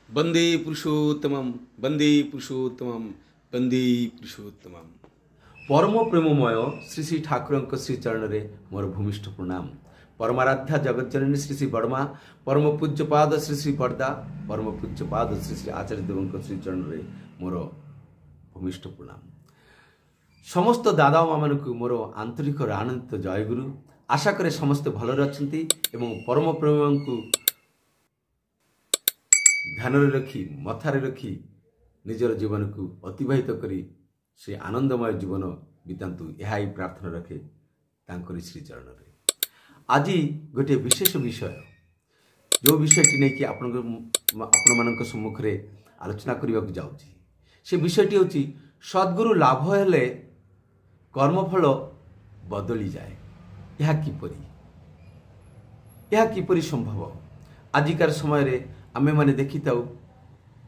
वंदे पुरुषोत्तमम वंदे पुरुषोत्तमम वंदे पुरुषोत्तमम। परम प्रेममय श्री श्री ठाकुर श्री चरण में मोर भूमिष्ठ प्रणाम। परमाराध्या जगज्जननी श्री श्री बड़मा, परम पूज्यपाद श्री श्री बड़दा, परम पूज्यपाद श्री श्री आचार्य देव श्री चरण में मोर भूमिष्ठ प्रणाम। समस्त दादा माँ को मोर आंतरिक आनंदित जयगुरु। आशा करे समस्ते भलरे अछंती एवं परम प्रेम को ध्यान रखी मथारे रखी निजर जीवन को अतिबाहित करी से आनंदमय जीवन बीतांतु यह प्रार्थना रखे तांकरी श्री चरण रे। आज गोटे विशेष विषय जो विषयटी नहीं कि आपण सम्मुख रे आलोचना करने को जाऊँगी। से विषयटी होची सद्गुरु लाभ हेले कर्मफल बदली जाए। यह किपरि संभव? आजिकार समय रे आमे माने देखी ताऊ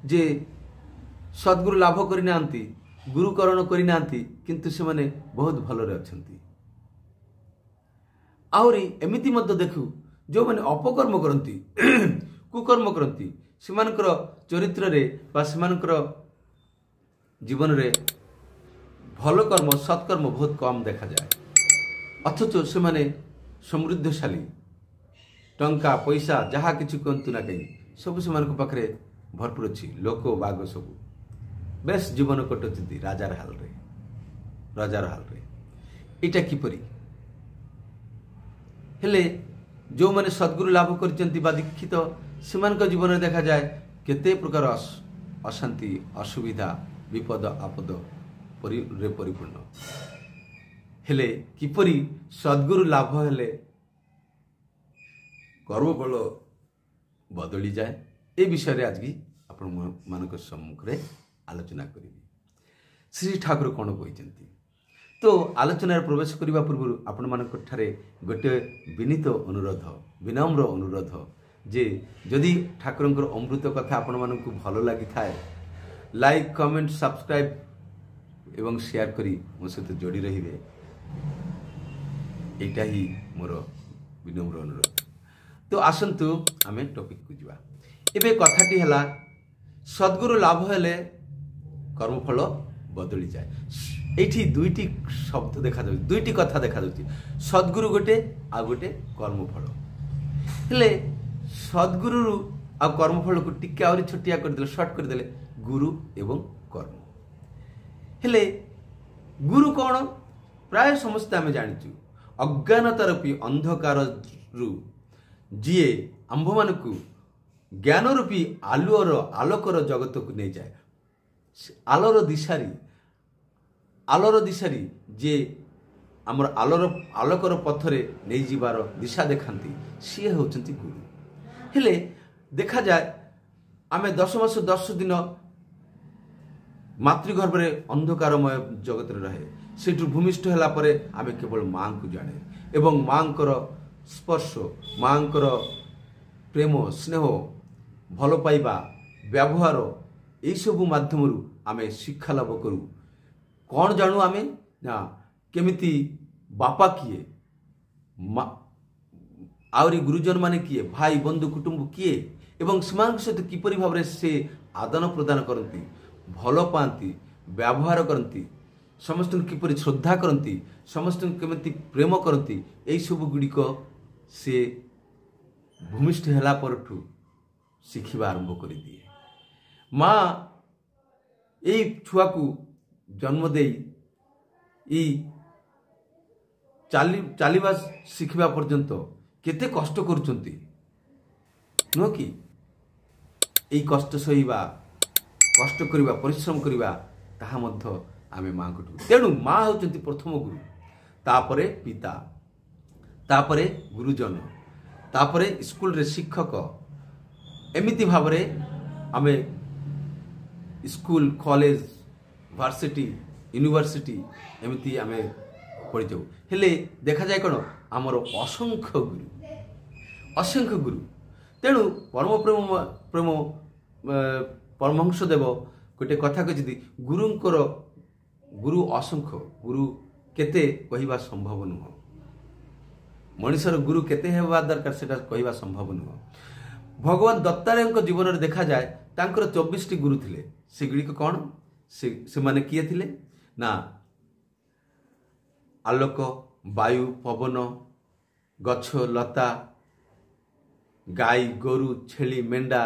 जे सद्गुरु लाभ करिना गुरुकरण करिना किंतु से माने बहुत भलरे अछंती। आउरी एमिति मध्य देखु जो माने अपकर्म करंती कुकर्म करंती सेमानकर चरित्र रे बा सेमानकर जीवन रे भल कर्म सत्कर्म बहुत कम देखा जाए। अथच से माने समृद्धशाली टंका पैसा जहाँ किसी कहतु ना कहीं सब से पाखे भरपूर अच्छी लोक बाग सब बेस जीवन कटुच्च राजार हाल रे। इटा किपरि हेले जो माने सद्गुरु लाभ करचंती बा दीक्षित सेमानक जीवन में देखा जाए केते प्रकार अशांति असुविधा विपद आपद रे परिपूर्ण। हेले किपरि सद्गुरु लाभ हेले कर्मफल बदली जाए ए विषय रे आज की आपण मानक सम्मुख रे आलोचना करी। श्री ठाकुर कौन कहते तो आलोचना प्रवेश करने पूर्व आपण मानक ठारे गोटे विनीत अनुरोध विनम्र अनुरोध जे जदि ठाकुरंकर अमृत कथा आपण मानक भल लगी थाए लाइक कमेंट सब्सक्राइब एवं शेयर करी मो सहित जोड़ी रहिबे। एटा ही मोर विनम्र अनुरोध। तो आसंतु आमे टॉपिक को जीवा। एबे कथाटी हला सद्गुरु लाभ हेले कर्मफल बदली जाए। एठी दुईटी शब्द देखा जाउछि, दुईटी कथा देखा जाउछि, सद्गुरु गोटे आ गोटे कर्मफल। हेले सद्गुरु आ कर्मफल को टिके आउरी छोटिया कर देले, शॉर्ट कर देले गुरु एवं कर्म। हेले गुरु कौन? प्राय समस्त आमे जानिछु अज्ञानतारूपी अंधकार रु जीए आंभ मान को ज्ञान रूपी आलुअर आलोकर जगत को नहीं जाए। आलोर दिशारी जे आमर आलोकर पथरे नहीं जीवार दिशा देखांती सी होचंती गुरु। हेले देखा जाए आमे 10 मास 10 दिन मातृगर्भ रे अंधकारमय जगत रे रहे। सेठु भूमिष्ठ होला परे आमे केवल मां को जाने एवं मांकर स्पर्श मांकर प्रेम स्नेह भल पाइबा व्यवहार यही सब माध्यम आमे शिक्षा लाभ करूँ। कौन जानू आमे ना केमिति बापा किए आउरी गुरुजन माने किए भाई बंधु कुटुंब किए एवं सेमान सहित किपरि भाव से आदान प्रदान करती भल पाती व्यवहार करती समस्त किपरि श्रद्धा करती समस्त केमिति प्रेम करती यही सब गुड़िक से भूमिष्ठ होला परठू शिखिबा आरंभ कर दिए। माँ यही छुआ को जन्म दे चलवा शिखिबा पर्यंत केते कष्ट करुचंती नुह कि यही कष्ट सहिबा कष्ट करिबा परिश्रम करिबा ताहा मध्य आमे माँ को तेणु माँ होचंती प्रथम गुरु, तापरे पिता, तापरे गुरुजन, तापरे स्कूल रे शिक्षक। एमिति भाव रे आमे स्कूल कॉलेज यूनिवर्सिटी एमिति आमे पढ़ी जाऊ। हेले देखा जाए कौन आमर असंख्य गुरु। तेणु परम प्रेम परमहंस देव गोटे कथा कहते गुरुंकर गुरु असंख्य गुरु केते कहिबा संभव नुह। मनुष्यर गुरु केते हेबा दरकार सेटा कहिबा संभव नुह। ଭଗବାନ ଦତ୍ତାତ୍ରେୟଙ୍କ ଜୀବନରେ ଦେଖାଯାଏ ତାଙ୍କର 24ଟି ଗୁରୁ ଥିଲେ। ସେଗୁଡ଼ିକ କ'ଣ? ସେମାନେ କିଏ ଥିଲେ ନା ଆଲୋକ, ବାୟୁ, ପବନ, ଗଛ ଲତା, ଗାଈ ଗୋରୁ, ଛେଳି ମେଣ୍ଢା,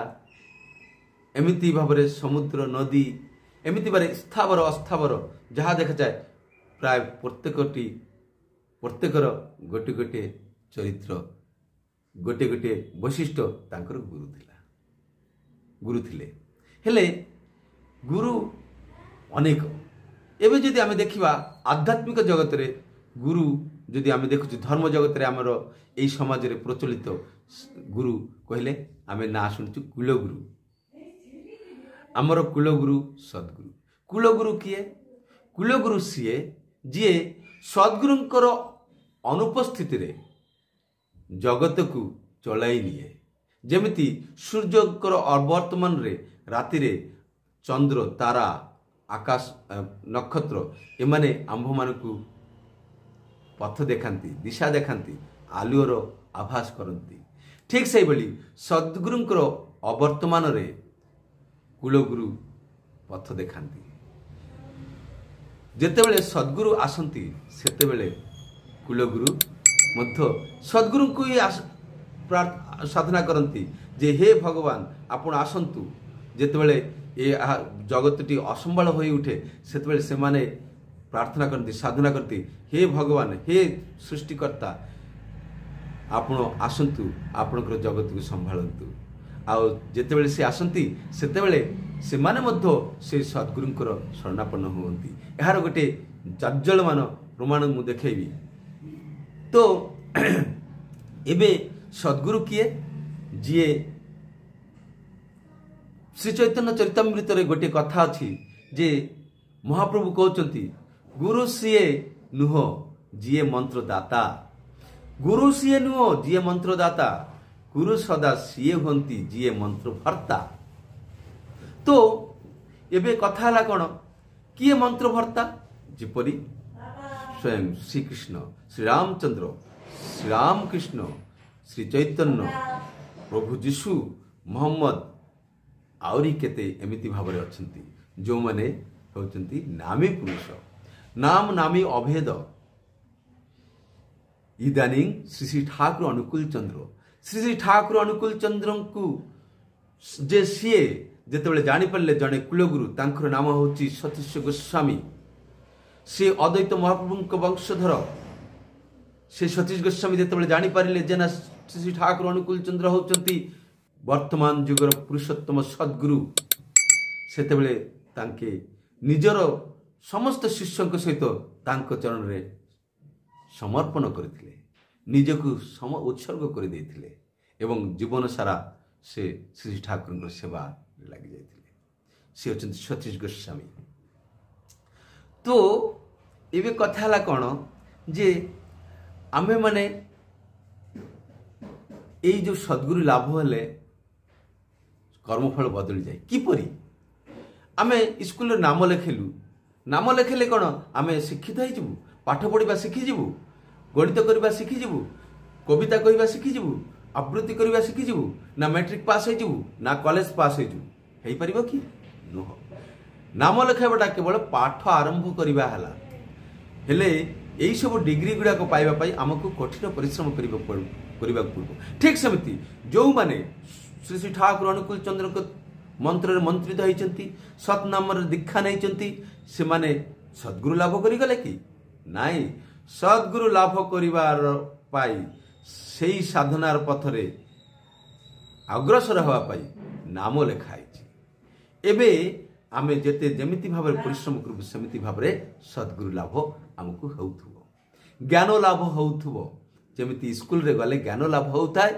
ଏମିତି ଭାବରେ ସମୁଦ୍ର ନଦୀ, ଏମିତି ଭାବରେ ସ୍ଥାବର ଅସ୍ଥାବର ଯାହା ଦେଖାଯାଏ ପ୍ରାୟ ପ୍ରତ୍ୟେକର ଗୋଟିଏ ଗୋଟିଏ ଚରିତ୍ର, ଗୋଟିଏ ଗୋଟିଏ ବୈଶିଷ୍ଟ୍ୟ ତାଙ୍କର ଗୁରୁ ଥିଲେ। ହେଲେ ଗୁରୁ ଅନେକ। ଏବେ ଯଦି ଆମେ ଦେଖିବା ଆଧ୍ୟାତ୍ମିକ ଜଗତରେ ଗୁରୁ, ଯଦି ଆମେ ଦେଖୁଛୁ ଧର୍ମ ଜଗତରେ ଆମର ଏଇ ସମାଜରେ ପ୍ରଚଳିତ ଗୁରୁ କହିଲେ ଆମେ ନାଁ ଶୁଣୁଛୁ କୁଳଗୁରୁ। ଆମର କୁଳଗୁରୁ ସଦ୍ଗୁରୁ। କୁଳଗୁରୁ କିଏ? କୁଳଗୁରୁ ସିଏ ଯିଏ ସଦ୍ଗୁରୁଙ୍କର ଅନୁପସ୍ଥିତିରେ ଜଗତକୁ ଚଳାଇ ନିଏ। ଯେମିତି ସୂର୍ଯ୍ୟଙ୍କର ଅବର୍ତ୍ତମାନରେ ରାତିରେ ଚନ୍ଦ୍ର, ତାରା, ଆକାଶ, ନକ୍ଷତ୍ର ଏମାନେ ଆମ୍ଭମାନଙ୍କୁ ପଥ ଦେଖାନ୍ତି, ଦିଶା ଦେଖାନ୍ତି, ଆଲୁଅର ଆଭାସ କରନ୍ତି। ଠିକ୍ ସେଇଭଳି ସଦ୍ଗୁରୁଙ୍କର ଅବର୍ତ୍ତମାନରେ କୁଳଗୁରୁ ପଥ ଦେଖାନ୍ତି। ଯେତେବେଳେ ସଦ୍ଗୁରୁ ଆସନ୍ତି ସେତେବେଳେ କୁଳଗୁରୁ ମଧ୍ୟ ସଦ୍ଗୁରୁଙ୍କୁ ହିଁ ସାଧନା କରନ୍ତି ଯେ ହେ ଭଗବାନ ଆପଣ ଆସନ୍ତୁ। ଯେତେବେଳେ ଏ ଜଗତଟି ଅସମ୍ଭାଳ ହୋଇ ଉଠେ ସେତେବେଳେ ସେମାନେ ପ୍ରାର୍ଥନା କରନ୍ତି, ସାଧନା କରନ୍ତି, ହେ ଭଗବାନ, ହେ ସୃଷ୍ଟିକର୍ତ୍ତା ଆପଣ ଆସନ୍ତୁ, ଆପଣଙ୍କର ଜଗତକୁ ସମ୍ଭାଳନ୍ତୁ। ଆଉ ଯେତେବେଳେ ସେ ଆସନ୍ତି ସେତେବେଳେ ସେମାନେ ମଧ୍ୟ ସେ ସଦ୍ଗୁରୁଙ୍କର ଶରଣାପନ୍ନ ହୁଅନ୍ତି। ଏହାର ଗୋଟିଏ ଜାଜ୍ଜଳମାନ ପ୍ରମାଣ ମୁଁ ଦେଖେଇବି। ତ ଏବେ ସଦ୍ଗୁରୁ କିଏ? ଯିଏ ଶ୍ରୀ ଚୈତନ୍ୟ ଚରିତାମୃତରେ ଗୋଟିଏ କଥା ଅଛି ଯେ ମହାପ୍ରଭୁ କହୁଛନ୍ତି ଗୁରୁ ସିଏ ନୁହଁ ଯିଏ ମନ୍ତ୍ରଦାତା। ଗୁରୁ ସିଏ ନୁହଁ ଯିଏ ମନ୍ତ୍ରଦାତା, ଗୁରୁ ସଦା ସିଏ ହୁଅନ୍ତି ଯିଏ ମନ୍ତ୍ରଭର୍ତ୍ତା। ତ ଏବେ କଥା ହେଲା କ'ଣ? କିଏ ମନ୍ତ୍ରଭର୍ତ୍ତା? ଯେପରି ସ୍ୱୟଂ ଶ୍ରୀକୃଷ୍ଣ, ଶ୍ରୀରାମଚନ୍ଦ୍ର, ଶ୍ରୀରାମକୃଷ୍ଣ, ଶ୍ରୀ ଚୈତନ୍ୟ, ପ୍ରଭୁ ଯୀଶୁ, ମହମ୍ମଦ, ଆହୁରି କେତେ ଏମିତି ଭାବରେ ଅଛନ୍ତି ଯେଉଁମାନେ ହେଉଛନ୍ତି ନାମୀ ପୁରୁଷ, ନାମ ନାମୀ ଅଭେଦ। ଇଦାନିଂ ଶ୍ରୀ ଶ୍ରୀ ଠାକୁର ଅନୁକୂଳ ଚନ୍ଦ୍ର, ଶ୍ରୀ ଶ୍ରୀ ଠାକୁର ଅନୁକୂଳ ଚନ୍ଦ୍ରଙ୍କୁ ଯେ ସିଏ ଯେତେବେଳେ ଜାଣିପାରିଲେ ଜଣେ କୁଳଗୁରୁ, ତାଙ୍କର ନାମ ହେଉଛି ସତୀଶ ଗୋସ୍ୱାମୀ। ସେ ଅଦ୍ୱୈତ ମହାପ୍ରଭୁଙ୍କ ବଂଶଧର। ସେ ସତୀଶ ଗୋସ୍ୱାମୀ ଯେତେବେଳେ ଜାଣିପାରିଲେ ଯେ ନା ଶ୍ରୀ ଶ୍ରୀ ଠାକୁର ଅନୁକୂଳ ଚନ୍ଦ୍ର ହେଉଛନ୍ତି ବର୍ତ୍ତମାନ ଯୁଗର ପୁରୁଷୋତ୍ତମ ସଦ୍ଗୁରୁ, ସେତେବେଳେ ତାଙ୍କେ ନିଜର ସମସ୍ତ ଶିଷ୍ୟଙ୍କ ସହିତ ତାଙ୍କ ଚରଣରେ ସମର୍ପଣ କରିଥିଲେ, ନିଜକୁ ଉତ୍ସର୍ଗ କରିଦେଇଥିଲେ ଏବଂ ଜୀବନ ସାରା ସେ ଶ୍ରୀ ଠାକୁରଙ୍କର ସେବାରେ ଲାଗିଯାଇଥିଲେ। ସେ ହେଉଛନ୍ତି ସତୀଶ ଗୋସ୍ୱାମୀ। ତ ଏବେ କଥା ହେଲା କ'ଣ ଯେ ଆମେମାନେ ଏଇ ଯେଉଁ ସଦ୍ଗୁରୁ ଲାଭ ହେଲେ କର୍ମଫଳ ବଦଳିଯାଏ। କିପରି? ଆମେ ସ୍କୁଲରେ ନାମ ଲେଖିଲୁ, ନାମ ଲେଖିଲେ କ'ଣ ଆମେ ଶିକ୍ଷିତ ହେଇଯିବୁ? ପାଠ ପଢ଼ିବା ଶିଖିଯିବୁ? ଗଣିତ କରିବା ଶିଖିଯିବୁ? କବିତା କହିବା ଶିଖିଯିବୁ? ଆବୃତ୍ତି କରିବା ଶିଖିଯିବୁ? ନା ମ୍ୟାଟ୍ରିକ୍ ପାସ୍ ହେଇଯିବୁ? ନା କଲେଜ ପାସ୍ ହେଇଯିବୁ? ହେଇପାରିବ କି? ନୁହଁ। ନାମ ଲେଖାଇବାଟା କେବଳ ପାଠ ଆରମ୍ଭ କରିବା ହେଲା। ହେଲେ ଏଇସବୁ ଡିଗ୍ରୀ ଗୁଡ଼ାକ ପାଇବା ପାଇଁ ଆମକୁ କଠିନ ପରିଶ୍ରମ କରିବାକୁ ପଡ଼ିବ। ଠିକ୍ ସେମିତି ଯେଉଁମାନେ ଶ୍ରୀ ଶ୍ରୀ ଠାକୁର ଅନୁକୂଳ ଚନ୍ଦ୍ରଙ୍କ ମନ୍ତ୍ରରେ ମନ୍ତ୍ରିତ ହେଇଛନ୍ତି, ସତ୍ ନାମରେ ଦୀକ୍ଷା ନେଇଛନ୍ତି, ସେମାନେ ସଦ୍ଗୁରୁ ଲାଭ କରିଗଲେ କି? ନାଇଁ। ସଦ୍ଗୁରୁ ଲାଭ କରିବାର ପାଇଁ ସେଇ ସାଧନାର ପଥରେ ଅଗ୍ରସର ହେବା ପାଇଁ ନାମ ଲେଖା ହେଇଛି। ଏବେ ଆମେ ଯେମିତି ଭାବରେ ପରିଶ୍ରମ କରିବୁ ସେମିତି ଭାବରେ ସଦ୍ଗୁରୁ ଲାଭ ଆମକୁ ହେଉଥିବ, ଜ୍ଞାନ ଲାଭ ହେଉଥିବ। ଯେମିତି ସ୍କୁଲରେ ଗଲେ ଜ୍ଞାନ ଲାଭ ହେଉଥାଏ,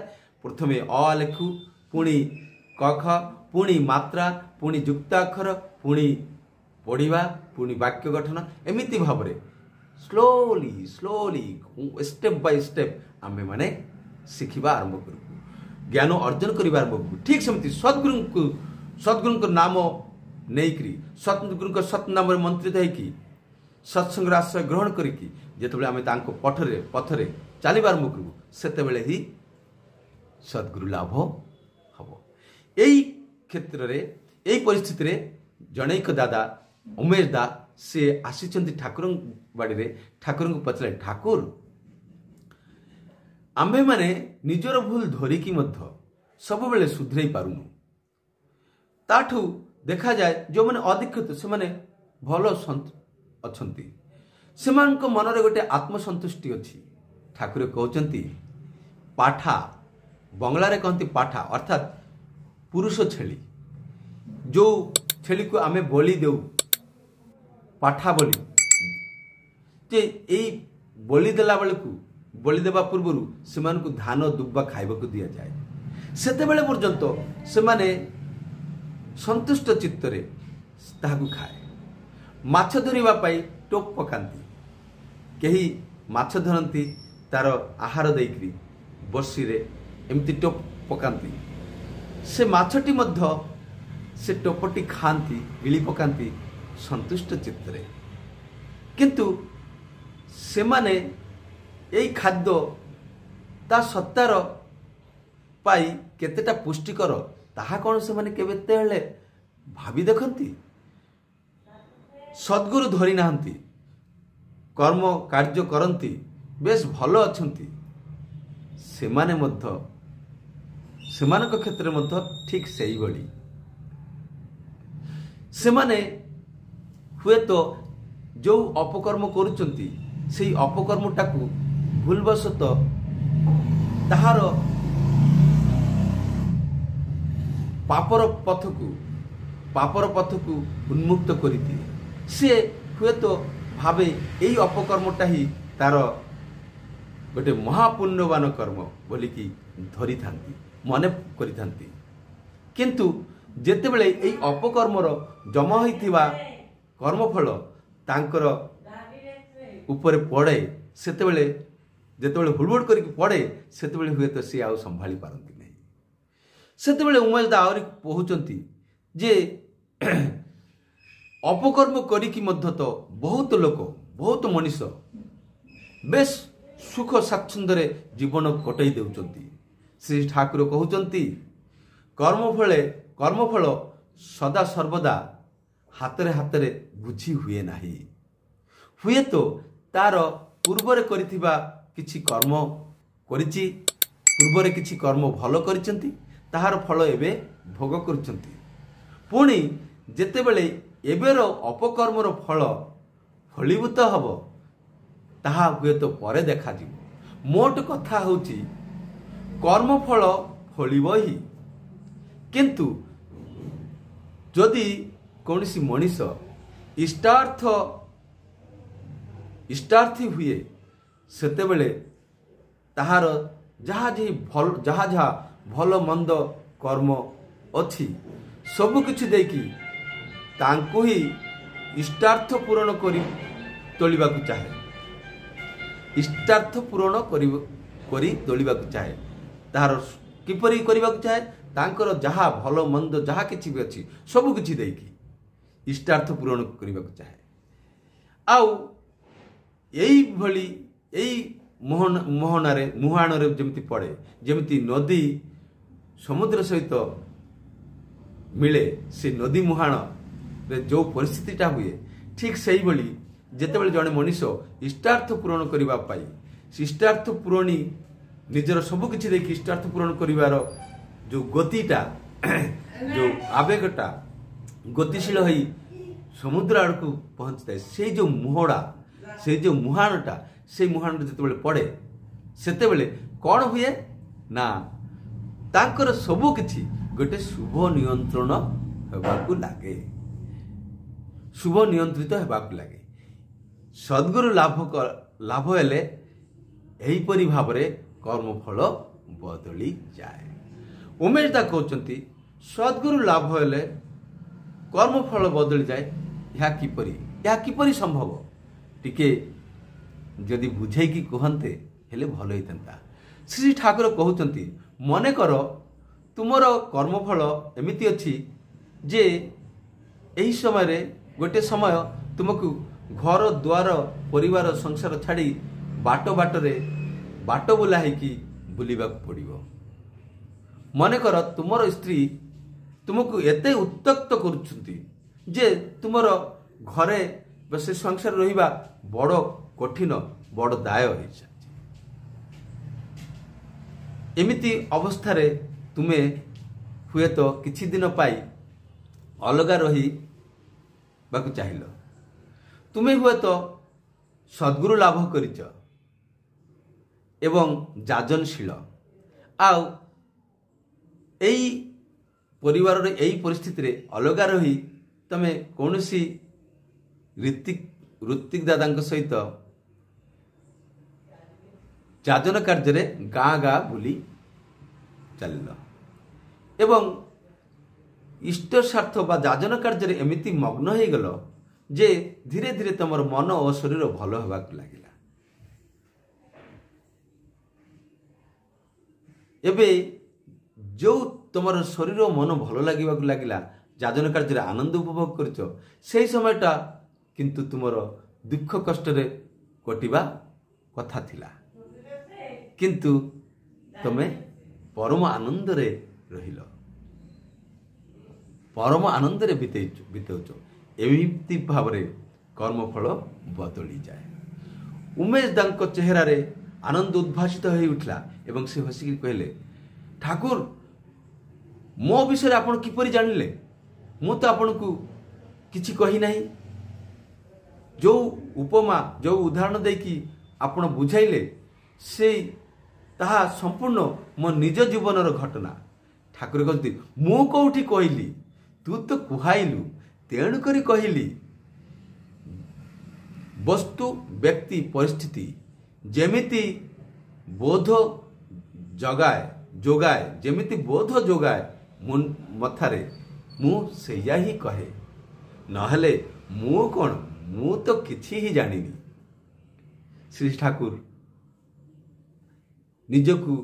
ପ୍ରଥମେ ଅ ଲେଖୁ, ପୁଣି କ ଖ, ପୁଣି ମାତ୍ରା, ପୁଣି ଯୁକ୍ତାକ୍ଷର, ପୁଣି ପଢ଼ିବା, ପୁଣି ବାକ୍ୟ ଗଠନ, ଏମିତି ଭାବରେ ସ୍ଲୋଲି ଷ୍ଟେପ୍ ବାଇ ଷ୍ଟେପ୍ ଆମେମାନେ ଶିଖିବା ଆରମ୍ଭ କରିବୁ, ଜ୍ଞାନ ଅର୍ଜନ କରିବା ଆରମ୍ଭ କରିବୁ। ଠିକ୍ ସେମିତି ସଦ୍ଗୁରୁଙ୍କ ନାମ ନେଇକରି, ସଦ୍ଗୁରୁଙ୍କ ସତ୍ ନାମରେ ମନ୍ତ୍ରିତ ହେଇକି, ସତ୍ସଙ୍ଗର ଆଶ୍ରୟ ଗ୍ରହଣ କରିକି ଯେତେବେଳେ ଆମେ ତାଙ୍କ ପଥରେ ଚାଲିବା ଆରମ୍ଭ କରିବୁ ସେତେବେଳେ ହିଁ ସଦ୍ଗୁରୁ ଲାଭ ହେବ। এই ক্ষেত্ରରେ এই ପରିସ୍ଥିତିରେ ଜଣୈକ ଦାଦା ଉମେଶ ଦା ସେ ଆସିଛନ୍ତି ଠାକୁରଙ୍କ ବାଡ଼ିରେ। ଠାକୁରଙ୍କୁ ପଚାରିଲେ, ଠାକୁର ଆମ୍ଭେମାନେ ନିଜର ଭୁଲ ଧରିକି ମଧ୍ୟ ସବୁବେଳେ ସୁଧରେଇ ପାରୁନୁ। ତାଠୁ ଦେଖାଯାଏ ଯେଉଁମାନେ ଅଦୀକ୍ଷିତ ସେମାନେ ଭଲ ଅଛନ୍ତି, ସେମାନଙ୍କ ମନରେ ଗୋଟେ ଆତ୍ମସନ୍ତୁଷ୍ଟି ଅଛି। ଠାକୁର କହୁଛନ୍ତି ପାଠା, ବଙ୍ଗଳାରେ କହନ୍ତି ପାଠା ଅର୍ଥାତ୍ ପୁରୁଷ ଛେଳି। ଯେଉଁ ଛେଳିକୁ ଆମେ ବଳି ଦେଉ ପାଠା ବୋଲି, ଯେ ଏଇ ବଳି ଦେଲା ବେଳକୁ ବଳି ଦେବା ପୂର୍ବରୁ ସେମାନଙ୍କୁ ଧାନ ଦୁବା ଖାଇବାକୁ ଦିଆଯାଏ। ସେତେବେଳେ ପର୍ଯ୍ୟନ୍ତ ସେମାନେ ସନ୍ତୁଷ୍ଟ ଚିତ୍ତରେ ତାହାକୁ ଖାଏ। ମାଛ ଧରିବା ପାଇଁ ଟୋପ ପକାନ୍ତି, କେହି ମାଛ ଧରନ୍ତି ତାର ଆହାର ଦେଇକରି ବର୍ଷିରେ ଏମିତି ଟୋପ ପକାନ୍ତି। ସେ ମାଛଟି ମଧ୍ୟ ସେ ଟୋପଟି ଖାଆନ୍ତି, ଗିଳି ପକାନ୍ତି ସନ୍ତୁଷ୍ଟ ଚିତ୍ତରେ। କିନ୍ତୁ ସେମାନେ ଏଇ ଖାଦ୍ୟ ତା ସତ୍ତାର ପାଇ କେତେଟା ପୁଷ୍ଟିକର ତାହା କ'ଣ ସେମାନେ କେତେବେଳେ ଭାବି ଦେଖନ୍ତି? ସଦ୍ଗୁରୁ ଧରି ନାହାନ୍ତି, କର୍ମ କାର୍ଯ୍ୟ କରନ୍ତି, ବେଶ ଭଲ ଅଛନ୍ତି। ସେମାନେ ମଧ୍ୟ ସେମାନଙ୍କ କ୍ଷେତ୍ରରେ ମଧ୍ୟ ଠିକ୍ ସେଇଭଳି। ସେମାନେ ହୁଏତ ଯେଉଁ ଅପକର୍ମ କରୁଛନ୍ତି ସେଇ ଅପକର୍ମଟାକୁ ଭୁଲବଶତଃ ତାହାର ପାପର ପଥକୁ ଉନ୍ମୁକ୍ତ କରିଦିଏ। ସେ ହୁଏତ ଭାବେ ଏଇ ଅପକର୍ମଟା ହିଁ ତାର ଗୋଟେ ମହାପୁଣ୍ୟବାନ କର୍ମ ବୋଲିକି ଧରିଥାନ୍ତି, ମନେ କରିଥାନ୍ତି। କିନ୍ତୁ ଯେତେବେଳେ ଏଇ ଅପକର୍ମର ଜମା ହୋଇଥିବା କର୍ମଫଳ ତାଙ୍କର ଉପରେ ପଡ଼େ, ସେତେବେଳେ ଯେତେବେଳେ ହୁଡ଼ହୁଡ଼ କରିକି ପଡ଼େ, ସେତେବେଳେ ହୁଏତ ସେ ଆଉ ସମ୍ଭାଳି ପାରନ୍ତି ନାହିଁ। ସେତେବେଳେ ଉମେଶ ଦା ଆହୁରି କହୁଛନ୍ତି ଯେ ଅପକର୍ମ କରିକି ମଧ୍ୟ ତ ବହୁତ ଲୋକ, ବହୁତ ମଣିଷ ବେଶ ସୁଖ ସ୍ୱାଚ୍ଛନ୍ଦ୍ୟରେ ଜୀବନ କଟେଇ ଦେଉଛନ୍ତି। ଶ୍ରୀ ଠାକୁର କହୁଛନ୍ତି କର୍ମଫଳ ସଦା ସର୍ବଦା ହାତରେ ହାତରେ ବୁଝି ହୁଏ ନାହିଁ। ହୁଏତ ତାର ପୂର୍ବରେ କରିଥିବା କିଛି କର୍ମ କରିଛି, ପୂର୍ବରେ କିଛି କର୍ମ ଭଲ କରିଛନ୍ତି, ତାହାର ଫଳ ଏବେ ଭୋଗ କରୁଛନ୍ତି। ପୁଣି ଯେତେବେଳେ ଏବେର ଅପକର୍ମର ଫଳ ଫଳୀଭୂତ ହେବ, ତାହା ହୁଏତ ପରେ ଦେଖାଯିବ। ମୋଟ କଥା ହେଉଛି କର୍ମଫଳ ଫଳିବ ହିଁ। କିନ୍ତୁ ଯଦି କୌଣସି ମଣିଷ ଇଷ୍ଟାର୍ଥୀ ହୁଏ, ସେତେବେଳେ ତାହାର ଯାହା ଭଲ ମନ୍ଦ କର୍ମ ଅଛି ସବୁକିଛି ଦେଇକି ତାଙ୍କୁ ହିଁ ଇଷ୍ଟାର୍ଥ ପୂରଣ କରି ତୋଳିବାକୁ ଚାହେଁ। ଇଷ୍ଟାର୍ଥ ପୂରଣ କରି ତୋଳିବାକୁ ଚାହେଁ। ତାହାର କିପରି କରିବାକୁ ଚାହେଁ? ତାଙ୍କର ଯାହା ଭଲ ମନ୍ଦ ଯାହା କିଛି ବି ଅଛି ସବୁ କିଛି ଦେଇକି ଇଷ୍ଟାର୍ଥ ପୂରଣ କରିବାକୁ ଚାହେଁ। ଆଉ ଏଇଭଳି ଏଇ ମୁହାଣରେ ଯେମିତି ପଡ଼େ, ଯେମିତି ନଦୀ ସମୁଦ୍ର ସହିତ ମିଳେ, ସେ ନଦୀ ମୁହାଣରେ ଯେଉଁ ପରିସ୍ଥିତିଟା ହୁଏ, ଠିକ୍ ସେଇଭଳି ଯେତେବେଳେ ଜଣେ ମଣିଷ ଇଷ୍ଟାର୍ଥ ପୂରଣ କରିବା ପାଇଁ ଇଷ୍ଟାର୍ଥ ପୂରଣୀ ନିଜର ସବୁକିଛି ଦେଇକି ଇଷ୍ଟାର୍ଥ ପୂରଣ କରିବାର ଯେଉଁ ଗତିଟା, ଯେଉଁ ଆବେଗଟା ଗତିଶୀଳ ହୋଇ ସମୁଦ୍ର ଆଡ଼କୁ ପହଞ୍ଚିଥାଏ, ସେଇ ଯେଉଁ ମୁହଁଟା, ସେଇ ଯେଉଁ ମୁହାଣଟା, ସେଇ ମୁହାଣରେ ଯେତେବେଳେ ପଡ଼େ, ସେତେବେଳେ କ'ଣ ହୁଏ ନା ତାଙ୍କର ସବୁକିଛି ଗୋଟେ ଶୁଭ ନିୟନ୍ତ୍ରଣ ହେବାକୁ ଲାଗେ, ଶୁଭ ନିୟନ୍ତ୍ରିତ ହେବାକୁ ଲାଗେ। ସଦ୍ଗୁରୁ ଲାଭ ହେଲେ ଏହିପରି ଭାବରେ କର୍ମଫଳ ବଦଳି ଯାଏ। ଉମେଶ ଦା କହୁଛନ୍ତି ସଦ୍ଗୁରୁ ଲାଭ ହେଲେ କର୍ମଫଳ ବଦଳି ଯାଏ। ଏହା କିପରି ସମ୍ଭବ? ଟିକେ ଯଦି ବୁଝେଇକି କୁହନ୍ତେ ହେଲେ ଭଲ ହେଇଥାନ୍ତା। ଶ୍ରୀ ଠାକୁର କହୁଛନ୍ତି, ମନେକର ତୁମର କର୍ମଫଳ ଏମିତି ଅଛି ଯେ ଏହି ସମୟରେ ଗୋଟିଏ ସମୟ ତୁମକୁ ଘର ଦ୍ୱାର ପରିବାର ସଂସାର ଛାଡ଼ି ବାଟ ବୁଲା ହେଇକି ବୁଲିବାକୁ ପଡ଼ିବ। ମନେକର ତୁମର ସ୍ତ୍ରୀ तुमको एते उत्तक्त करुछंती जे तुमर घरे बस संसार रहिबा बड़ कठिन बड़ दाय हो एमिति अवस्था तुमे हुए तो किछि दिन पाई अलगा रही बाकु चाहिल तुमे हुए तो सद्गुरु लाभ करिच एवं जाजनशील आउ एई परिवार रे एई परिस्थिति रे अलगा रही तमे कौनसी ऋतिक दादा सहित जाजन कार्य रे गाँ गाँ बुली चल एवं इष्ट स्वार्थ बा जाजन कार्य रे एमिति मग्न हो गल जे धीरे धीरे तुमर मन और शरीर भल होबाक लागिला एबे जो तुमर शरीर मन भल लागिबाक लागिला जाजन कार्य आनंद उपभोग करछ से समयटा किंतु तुमर दुख कष्ट रे कटिबा कथा थिला किंतु तमे परम आनंद रे रहिल परम आनंद रे बितौछ एमिति भाव रे कर्मफल बदली जाए। उमेश दांक चेहरा रे आनंद उद्भासित हो उठला एवं से हसिक कहले ठाकुर मो विषय आपण किपरि जानिले मु तो आपण को किछि कहि नाही जो उपमा जो उदाहरण देकी आपण बुझाइले से ताहा संपूर्ण मो निज जीवनर घटना ठाकुर कहती मु कोठी कहली तू तो कुहाइलु तेणु करी कहली वस्तु व्यक्ति परिस्थिति जेमिति बोध जोगाए जेमिति बोध जोगाए मथारे मु सेया ही कहे नहले मु कौन मु तो किछि ही जानिनी। श्री ठाकुर निजकू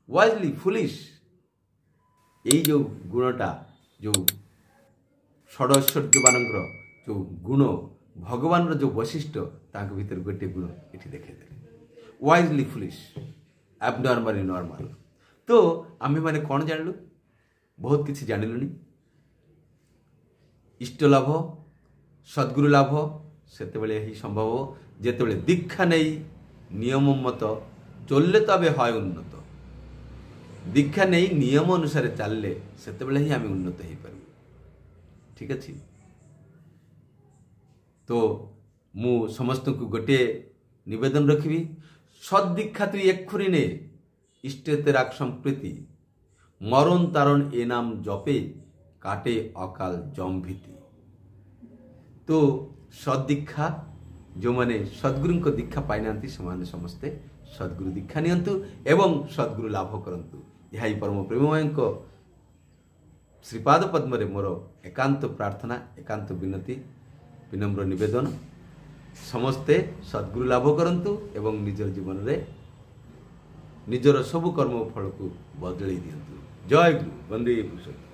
वाइजली फुलिश यही जो गुणटा जो षडैश्वर्य मानकर जो गुण भगवान जो वैशिष्ट्य तांक भीतर गोटे गुण ये देखे वाइजली फुलिश एबनॉर्मली नॉर्मल। तो आम्हे माने कौन जानलु बहुत किसी जानिलुनी इष्ट लाभ सद्गुरु लाभ सेतेबेले ही संभव जेतेबेले दीक्षा नहीं नियम मत चलले तबे हय उन्नत दीक्षा नहीं नियम अनुसार चलले सेतेबेले ही आमे उन्नत हो पारू। ठीक अच्छे तो मु समस्त को गोटे निवेदन रखी सदीक्षा तु एखुरी ने इष्टे तेराक संप्रीति मरण तारण ए नाम जपे काटे अकाल जम भीति। तो सदीक्षा जो माने सद्गुरु को दीक्षा पाई ना से समस्ते सद्गुरु दीक्षा नियंतु एवं सद्गुरु लाभ करंतु यही परम प्रेममय श्रीपाद पद्म मोर एकांत प्रार्थना एकांत विनती विनम्र निवेदन समस्ते सद्गुरु लाभ करंतु एवं निजर जीवन रे निजर सबु कर्म फल को बदलई दियंतु। जय गुरु वंदे पुरुषोत्तम।